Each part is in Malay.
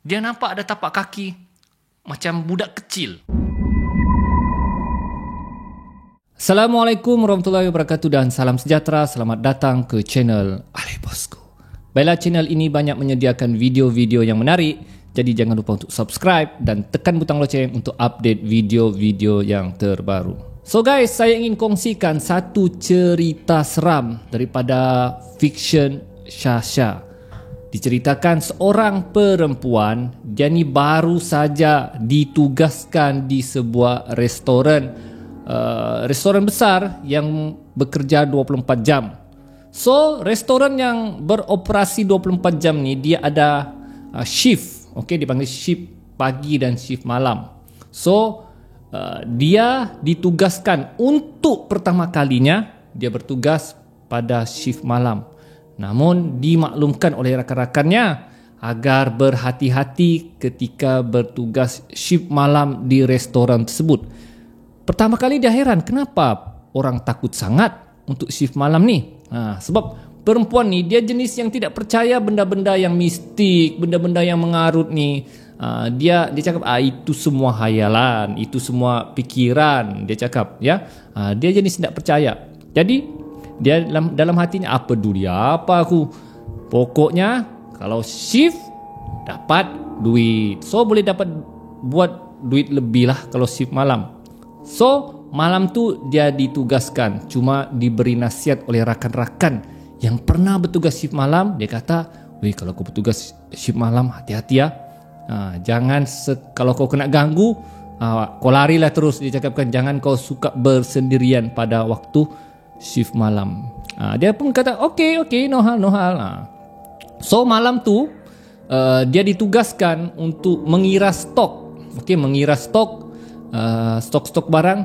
Dia nampak ada tapak kaki macam budak kecil. Assalamualaikum warahmatullahi wabarakatuh dan salam sejahtera. Selamat datang ke channel Ali Bosku. Baiklah, channel ini banyak menyediakan video-video yang menarik. Jadi jangan lupa untuk subscribe dan tekan butang loceng untuk update video-video yang terbaru. So guys, saya ingin kongsikan satu cerita seram daripada fiction Shasha. Diceritakan seorang perempuan, dia ni baru saja ditugaskan di sebuah restoran besar yang bekerja 24 jam. So, restoran yang beroperasi 24 jam ni dia ada shift. Okey, dipanggil shift pagi dan shift malam. So, dia ditugaskan untuk pertama kalinya dia bertugas pada shift malam. Namun dimaklumkan oleh rakan-rakannya agar berhati-hati ketika bertugas shift malam di restoran tersebut. Pertama kali dia heran kenapa orang takut sangat untuk shift malam ni. Sebab perempuan ni dia jenis yang tidak percaya benda-benda yang mistik, benda-benda yang mengarut ni. Dia cakap itu semua hayalan, itu semua pikiran, dia cakap ya. Dia jenis tidak percaya. Jadi dia dalam hatinya, apa peduli apa aku, pokoknya kalau shift dapat duit. So boleh dapat buat duit lebih lah kalau shift malam. So malam tu dia ditugaskan, cuma diberi nasihat oleh rakan-rakan yang pernah bertugas shift malam. Dia kata, weh, kalau kau bertugas shift malam hati-hati ya. Jangan kalau kau kena ganggu, kau larilah terus. Dia cakapkan jangan kau suka bersendirian pada waktu shift malam. Dia pun kata okey, no hal. So malam tu dia ditugaskan untuk mengira stok. Okey, mengira stok barang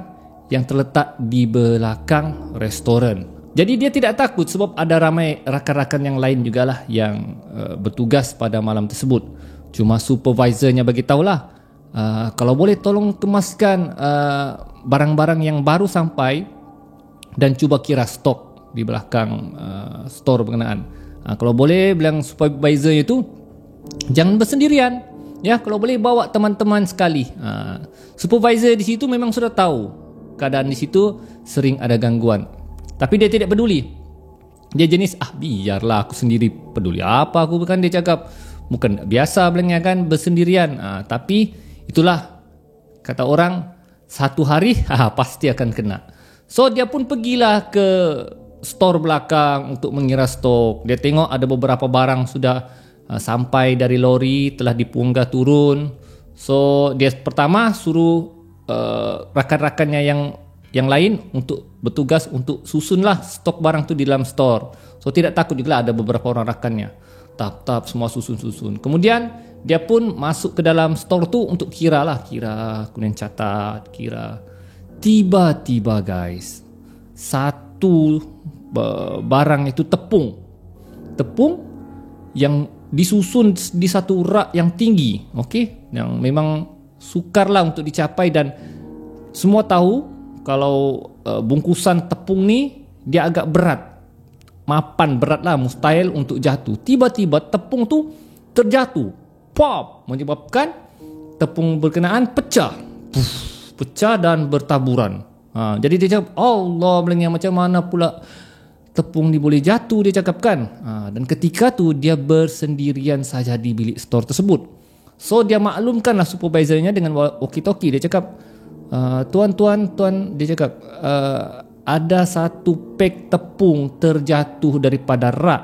yang terletak di belakang restoran. Jadi dia tidak takut sebab ada ramai rakan-rakan yang lain jugalah yang bertugas pada malam tersebut. Cuma supervisornya bagi tahulah, kalau boleh tolong kemaskan barang-barang yang baru sampai dan cuba kira stok di belakang store berkenaan. Kalau boleh bilang supervisor itu jangan bersendirian. Ya, kalau boleh bawa teman-teman sekali. Supervisor di situ memang sudah tahu keadaan di situ sering ada gangguan. Tapi dia tidak peduli. Dia jenis biarlah aku sendiri, peduli apa aku, bukan, dia cakap. Bukan biasa bilangnya kan bersendirian. Tapi itulah kata orang, satu hari pasti akan kena. So dia pun pergilah ke store belakang untuk mengira stok. Dia tengok ada beberapa barang sudah sampai dari lori, telah dipunggah turun. So dia pertama suruh rakan-rakannya yang lain untuk bertugas untuk susunlah stok barang tu di dalam store. So tidak takut juga ada beberapa orang rakannya. Tap semua susun. Kemudian dia pun masuk ke dalam store tu untuk kira, kemudian catat, kira. Tiba-tiba guys, satu barang itu tepung yang disusun di satu rak yang tinggi, okey, yang memang sukarlah untuk dicapai. Dan semua tahu kalau bungkusan tepung ni dia agak berat, mapan berat lah, mustahil untuk jatuh. Tiba-tiba tepung tu terjatuh, pop, menyebabkan tepung berkenaan pecah dan bertaburan. Jadi dia cakap, Allah bilangnya, macam mana pula tepung ni boleh jatuh, dia cakapkan. Dan ketika tu dia bersendirian saja di bilik store tersebut. So dia maklumkanlah supervisornya dengan walkie-talkie. Dia cakap, tuan, dia cakap, ada satu pek tepung terjatuh daripada rak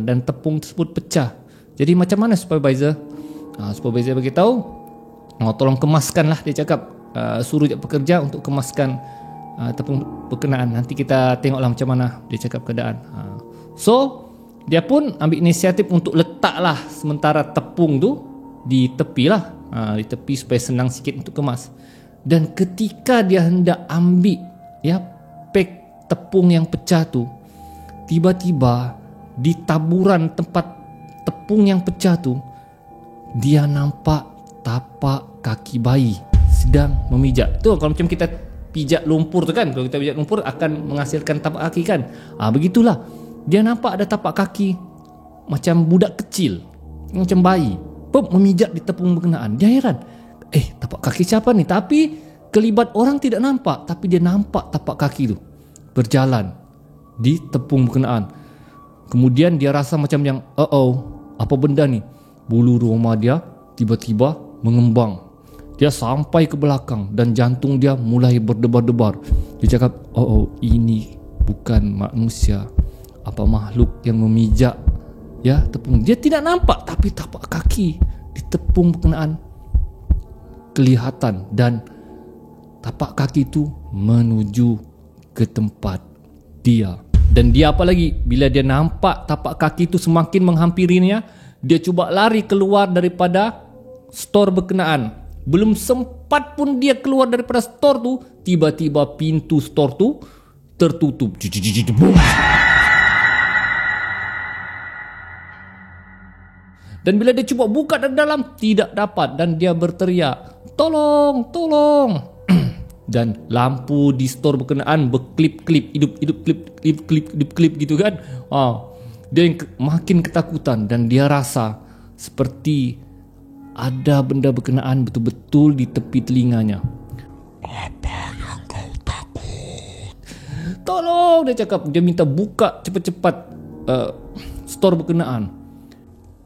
dan tepung tersebut pecah. Jadi macam mana supervisor? Supervisor beritahu, tolong kemaskanlah, dia cakap. Suruh pekerja untuk kemaskan tepung berkenaan. Nanti kita tengoklah macam mana, dia cakap keadaan. So dia pun ambil inisiatif untuk letaklah sementara tepung tu di tepi lah, di tepi supaya senang sikit untuk kemas. Dan ketika dia hendak ambil pek tepung yang pecah tu, tiba-tiba di taburan tempat tepung yang pecah tu, dia nampak tapak kaki bayi sedang memijak. Tu kalau macam kita pijak lumpur tu kan, kalau kita pijak lumpur akan menghasilkan tapak kaki kan. Begitulah. Dia nampak ada tapak kaki macam budak kecil, macam bayi. memijak di tepung berkenaan. Dia heran, tapak kaki siapa ni? Tapi kelibat orang tidak nampak, tapi dia nampak tapak kaki tu berjalan di tepung berkenaan. Kemudian dia rasa macam yang, apa benda ni? Bulu roma dia tiba-tiba mengembang. Dia sampai ke belakang dan jantung dia mulai berdebar-debar. Dia cakap, ini bukan manusia, apa makhluk yang memijak tepung. Dia tidak nampak, tapi tapak kaki di tepung berkenaan kelihatan, dan tapak kaki itu menuju ke tempat dia. Dan dia apa lagi? Bila dia nampak tapak kaki itu semakin menghampirinya, dia cuba lari keluar daripada store berkenaan. Belum sempat pun dia keluar daripada store tu, tiba-tiba pintu store tu tertutup. Dan bila dia cuba buka dari dalam, tidak dapat, dan dia berteriak, "Tolong, tolong!" Dan lampu di store berkenaan berklip-klip, hidup-klip gitu kan. Dia makin ketakutan, dan dia rasa seperti ada benda berkenaan betul-betul di tepi telinganya. Apa yang kau takut? Tolong, dia cakap. Dia minta buka cepat-cepat store berkenaan.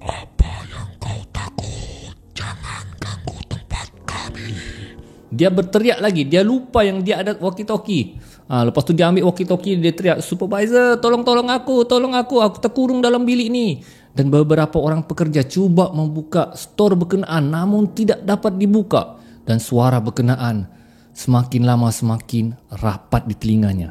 Apa yang kau takut? Jangan ganggu tempat kami. Dia berteriak lagi. Dia lupa yang dia ada walkie-talkie. Lepas tu dia ambil walkie-talkie, dia teriak, "Supervisor, tolong aku terkurung dalam bilik ni." Dan beberapa orang pekerja cuba membuka store berkenaan, namun tidak dapat dibuka. Dan suara berkenaan semakin lama semakin rapat di telinganya.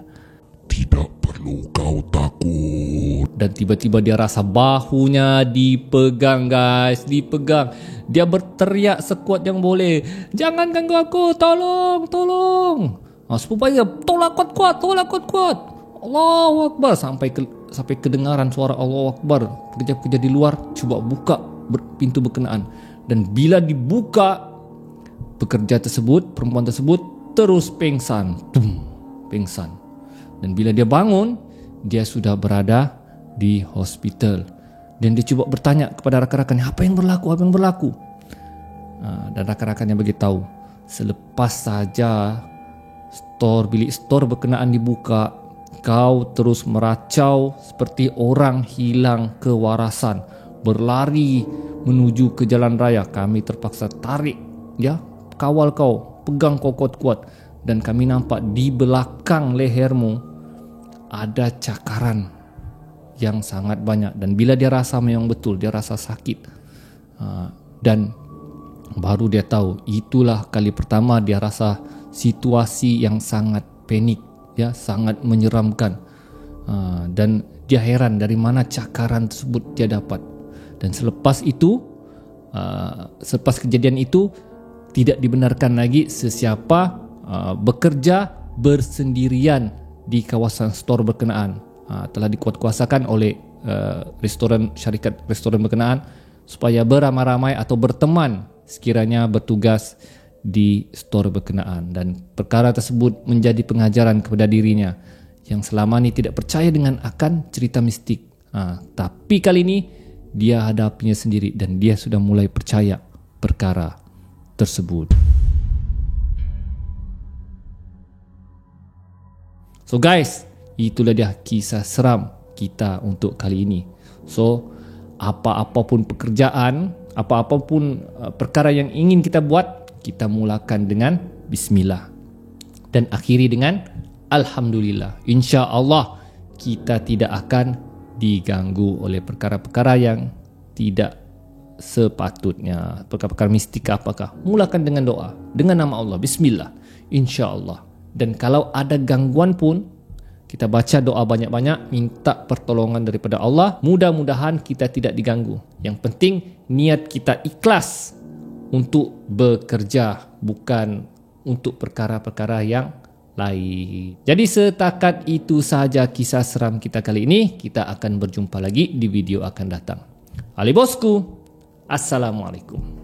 Tidak perlu kau takut. Dan tiba-tiba dia rasa bahunya dipegang, guys. Dipegang. Dia berteriak sekuat yang boleh, "Jangan ganggu aku, tolong, tolong." Supervisor, tolak kuat. Allahu Akbar. Sampai kedengaran suara Allahu Akbar. Pekerja-pekerja di luar cuba buka pintu berkenaan. Dan bila dibuka, pekerja tersebut, perempuan tersebut terus pingsan. Pingsan. Dan bila dia bangun, dia sudah berada di hospital. Dan dia cuba bertanya kepada rakan-rakannya, apa yang berlaku? Dan rakan-rakannya beritahu, selepas saja bilik store berkenaan dibuka, kau terus meracau seperti orang hilang kewarasan, berlari menuju ke jalan raya. Kami terpaksa tarik, kawal kau, pegang kau kuat-kuat, dan kami nampak di belakang lehermu ada cakaran yang sangat banyak. Dan bila dia rasa memang betul, dia rasa sakit, dan baru dia tahu, itulah kali pertama dia rasa situasi yang sangat panik, sangat menyeramkan. Dan dia heran dari mana cakaran tersebut dia dapat. Dan selepas kejadian itu, tidak dibenarkan lagi sesiapa bekerja bersendirian di kawasan store berkenaan. Telah dikuatkuasakan oleh syarikat restoran berkenaan supaya beramai-ramai atau berteman sekiranya bertugas di store berkenaan. Dan perkara tersebut menjadi pengajaran kepada dirinya yang selama ini tidak percaya dengan akan cerita mistik. Tapi kali ini dia hadapinya sendiri, dan dia sudah mulai percaya perkara tersebut. So guys, itulah dia kisah seram kita untuk kali ini. So, apa-apapun pekerjaan, apa-apapun perkara yang ingin kita buat, kita mulakan dengan bismillah dan akhiri dengan alhamdulillah. InsyaAllah kita tidak akan diganggu oleh perkara-perkara yang tidak sepatutnya. Perkara-perkara mistik apakah, mulakan dengan doa, dengan nama Allah, bismillah, insyaAllah. Dan kalau ada gangguan pun, kita baca doa banyak-banyak, minta pertolongan daripada Allah. Mudah-mudahan kita tidak diganggu. Yang penting niat kita ikhlas untuk bekerja, bukan untuk perkara-perkara yang lain. Jadi setakat itu sahaja kisah seram kita kali ini. Kita akan berjumpa lagi di video akan datang. Ali Bosku, Assalamualaikum.